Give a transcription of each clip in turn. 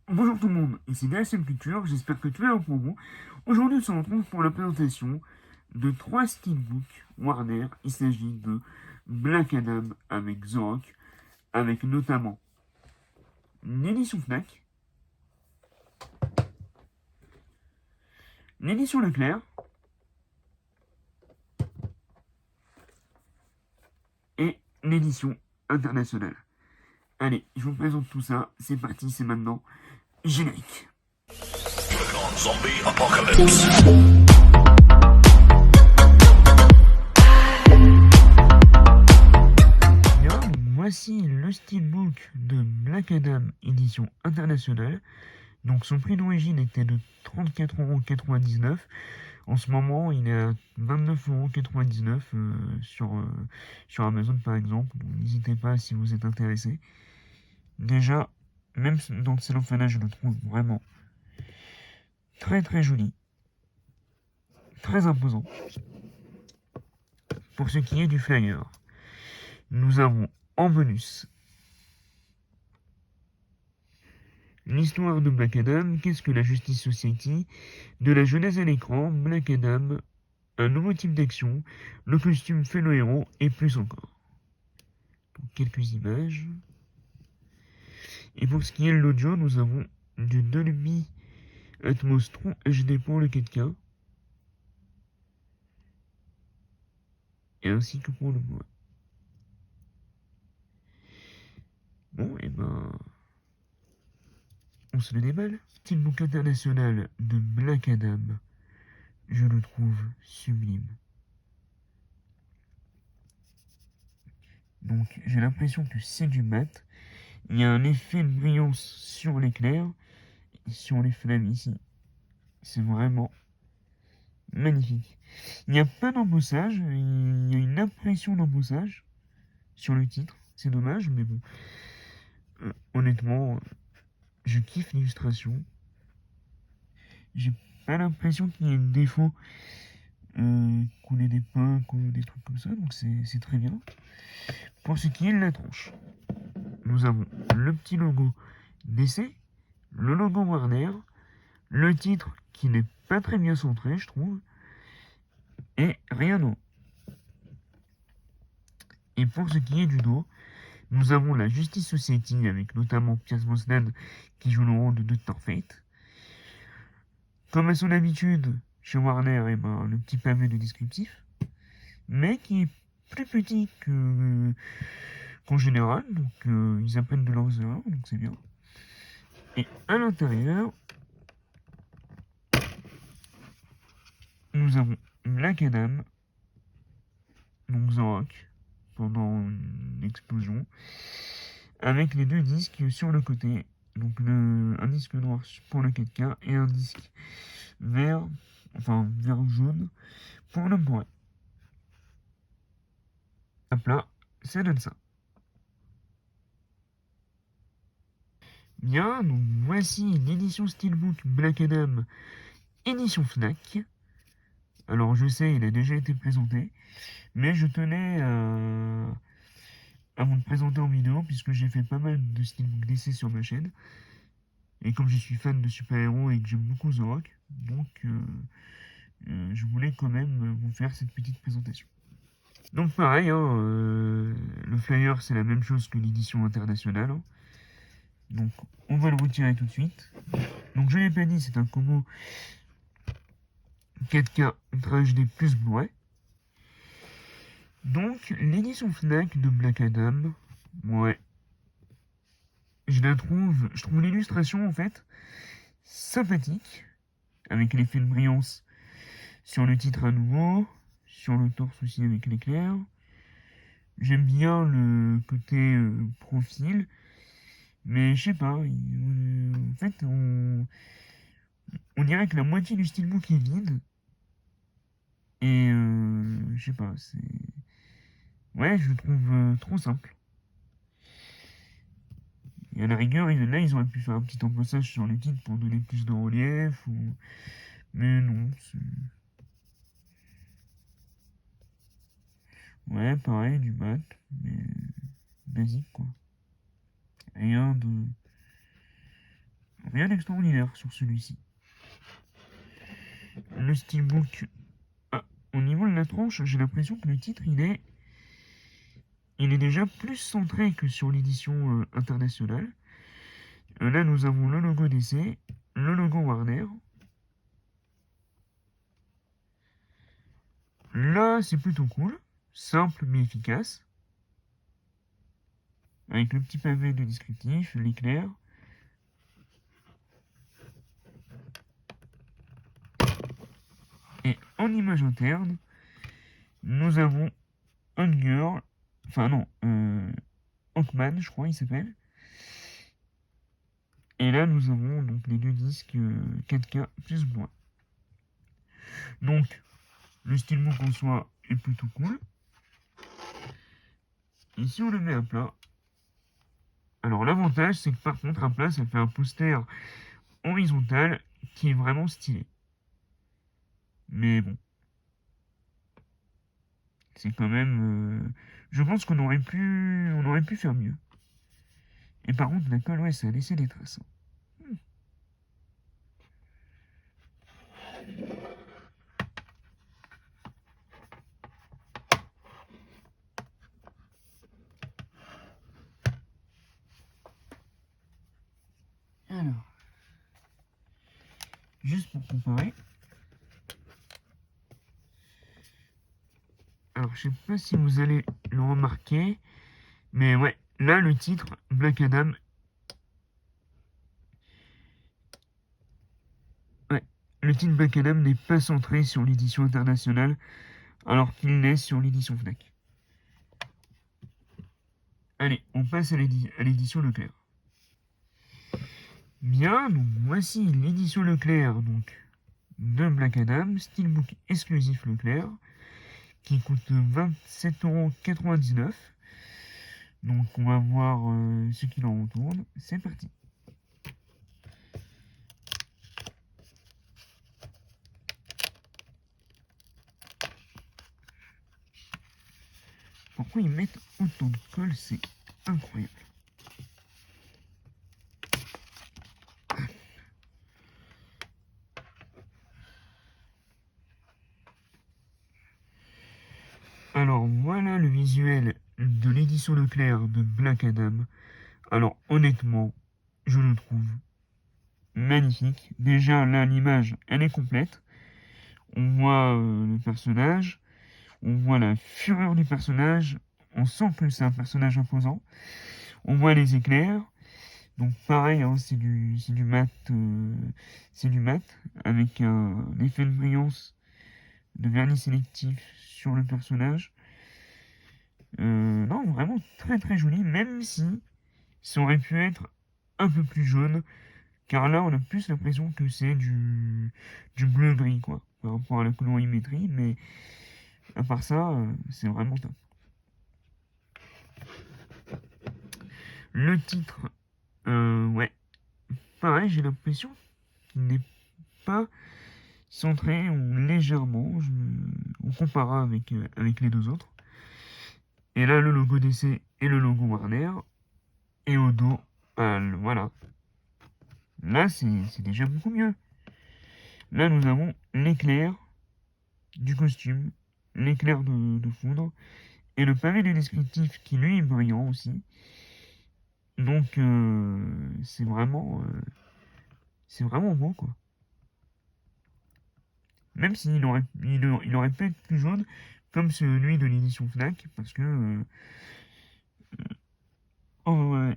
Bonjour tout le monde, ici DSM Culture, j'espère que tu es là pour vous. Aujourd'hui, on se retrouve pour la présentation de trois steelbooks Warner. Il s'agit de Black Adam avec Zork, avec notamment l'édition Fnac, l'édition Leclerc et l'édition internationale. Allez, je vous présente tout ça, c'est parti, c'est maintenant, générique. Zombie Apocalypse. Bien, voici le steelbook de Black Adam édition internationale. Donc son prix d'origine était de 34,99 €. En ce moment, il est à 29,99 € sur Amazon par exemple. Donc, n'hésitez pas si vous êtes intéressé. Déjà, même dans le cellophane, je le trouve vraiment très très joli, très imposant. Pour ce qui est du flyer, nous avons en bonus l'histoire de Black Adam, qu'est-ce que la Justice Society, de la jeunesse à l'écran, Black Adam, un nouveau type d'action, le costume fait le héros et plus encore. Donc, quelques images. Et pour ce qui est de l'audio, nous avons du Dolby Atmos True HD pour le 4K. Et ainsi que pour le Blu-ray. Bon, et ben, on se le déballe. Steelbook international de Black Adam. Je le trouve sublime. Donc, j'ai l'impression que c'est du mat. Il y a un effet de brillance sur l'éclair et sur les flammes ici. C'est vraiment magnifique. Il n'y a pas d'embossage, il y a une impression d'embossage sur le titre. C'est dommage, mais bon. Honnêtement, je kiffe l'illustration. J'ai pas l'impression qu'il y ait de défaut, couler des pinces ou des trucs comme ça, donc c'est très bien. Pour ce qui est de la tronche, nous avons le petit logo DC, le logo Warner, le titre qui n'est pas très bien centré, je trouve, et rien d'autre. Et pour ce qui est du dos, nous avons la Justice Society avec notamment Pierce Brosnan qui joue le rôle de Dr. Fate. Comme à son habitude, chez Warner, eh ben, le petit pavé de descriptif, mais qui est plus petit qu'en général, donc ils apprennent de leurs erreurs, donc c'est bien. Et à l'intérieur, nous avons Black Adam, donc Zork, pendant une explosion, avec les deux disques sur le côté, donc un disque noir pour le 4K et un disque vert, enfin vert jaune, pour le Blu-ray. Hop là, ça donne ça. Bien, donc voici l'édition Steelbook Black Adam, édition Fnac. Alors je sais, il a déjà été présenté, mais je tenais à vous le présenter en vidéo, puisque j'ai fait pas mal de Steelbook DC sur ma chaîne. Et comme je suis fan de super-héros et que j'aime beaucoup The Rock, donc je voulais quand même vous faire cette petite présentation. Donc pareil, hein, le flyer c'est la même chose que l'édition internationale, hein. Donc on va le retirer tout de suite. Donc je l'ai pas dit, c'est un combo 4K Ultra HD plus Blu-ray. Donc l'édition Fnac de Black Adam, ouais, je trouve l'illustration en fait sympathique, avec l'effet de brillance sur le titre à nouveau, sur le torse aussi avec l'éclair. J'aime bien le côté profil, mais je sais pas, en fait on dirait que la moitié du steelbook est vide, et je sais pas, c'est... Ouais, je le trouve trop simple. Et à la rigueur, là, ils auraient pu faire un petit embossage sur les titres pour donner plus de relief, ou... Mais non, c'est... Ouais, pareil, du mat, mais basique, quoi. Rien de... rien d'extraordinaire sur celui-ci. Le Steelbook, au niveau de la tronche, j'ai l'impression que le titre, il est déjà plus centré que sur l'édition internationale. Là, nous avons le logo DC, le logo Warner. Là, c'est plutôt cool, simple mais efficace. Avec le petit pavé de descriptif, l'éclair. Et en image interne, nous avons Hunger, enfin non, Hawkman, je crois il s'appelle. Et là, nous avons donc les deux disques 4K plus moins. Donc, le steelbook en soi est plutôt cool. Et si on le met à plat, alors l'avantage c'est que par contre à plat ça fait un poster horizontal qui est vraiment stylé. Mais bon, c'est quand même... je pense on aurait pu faire mieux. Et par contre la colle, ouais, ça a laissé des traces. Alors, juste pour comparer. Alors, je sais pas si vous allez le remarquer, mais ouais, là le titre Black Adam. Ouais, le titre Black Adam n'est pas centré sur l'édition internationale, alors qu'il l'est sur l'édition Fnac. Allez, on passe à l'édition Leclerc. Bien, donc voici l'édition Leclerc donc, de Black Adam, Steelbook exclusif Leclerc, qui coûte 27,99 €. Donc on va voir ce qu'il en retourne. C'est parti. Pourquoi ils mettent autant de colle? C'est incroyable. Alors voilà le visuel de l'édition Leclerc de Black Adam. Alors honnêtement, je le trouve magnifique. Déjà là l'image elle est complète. On voit le personnage, on voit la fureur du personnage, on sent que c'est un personnage imposant. On voit les éclairs. Donc pareil, hein, c'est du mat avec un effet de brillance de vernis sélectif sur le personnage. Non, vraiment très très joli, même si ça aurait pu être un peu plus jaune, car là on a plus l'impression que c'est du bleu-gris, quoi, par rapport à la colorimétrie, mais à part ça, c'est vraiment top. Le titre, ouais, pareil, j'ai l'impression qu'il n'est pas centré ou légèrement, on comparera avec les deux autres. Et là, le logo DC et le logo Warner. Et au dos, voilà. Là, c'est déjà beaucoup mieux. Là, nous avons l'éclair du costume, l'éclair de foudre, et le pavé des descriptifs qui, lui, est brillant aussi. Donc, c'est vraiment beau, quoi. Même s'il aurait pu être plus jaune, comme celui de l'édition Fnac, parce que... oh, ouais.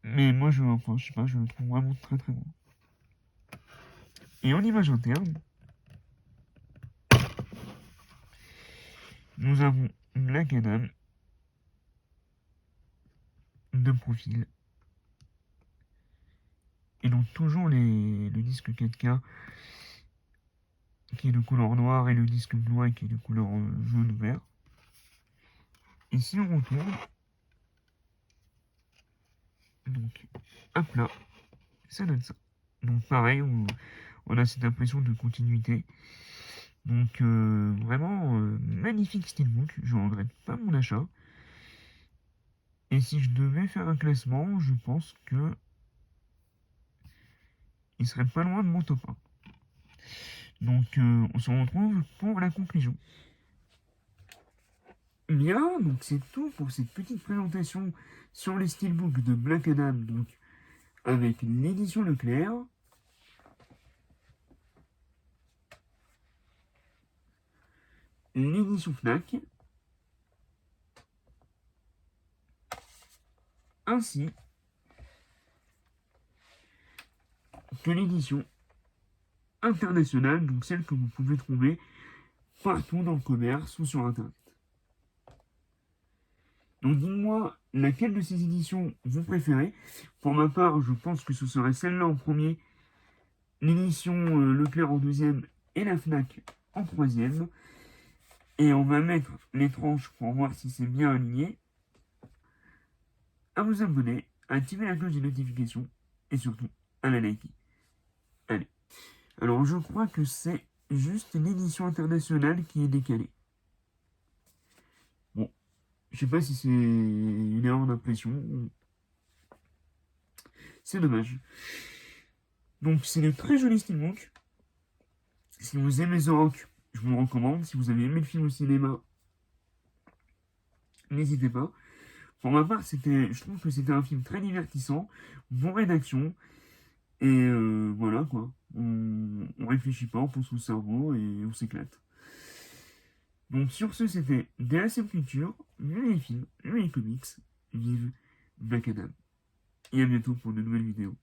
Mais moi, je sais pas, je le trouve vraiment très très beau. Et en image interne, nous avons Black Adam de profil. Et donc toujours le disque 4K qui est de couleur noire et le disque Blu-ray qui est de couleur jaune-vert. Et si on retourne, donc à plat, ça donne ça. Donc pareil, on a cette impression de continuité. Donc vraiment magnifique steelbook, je ne regrette pas mon achat. Et si je devais faire un classement, je pense que il serait pas loin de mon top 1. Donc, on se retrouve pour la conclusion. Bien, donc c'est tout pour cette petite présentation sur les steelbooks de Black Adam, donc avec l'édition Leclerc. L'édition Fnac, ainsi que l'édition internationale, donc celle que vous pouvez trouver partout dans le commerce ou sur internet. Donc dites-moi laquelle de ces éditions vous préférez. Pour ma part, je pense que ce serait celle-là en premier, l'édition Leclerc en deuxième et la Fnac en troisième. Et on va mettre les tranches pour voir si c'est bien aligné. À vous abonner, à activer la cloche des notifications et surtout à la liker. Allez. Alors je crois que c'est juste l'édition internationale qui est décalée. Bon, je sais pas si c'est une erreur d'impression. C'est dommage. Donc c'est de très jolis steelbooks. Si vous aimez The Rock, je vous le recommande. Si vous avez aimé le film au cinéma, n'hésitez pas. Pour ma part, je trouve que c'était un film très divertissant, bourré d'action, et voilà quoi. On réfléchit pas, on pense au cerveau et on s'éclate. Donc sur ce, c'était DLCM Culture, vive les films, vive les comics, vive Black Adam. Et à bientôt pour de nouvelles vidéos.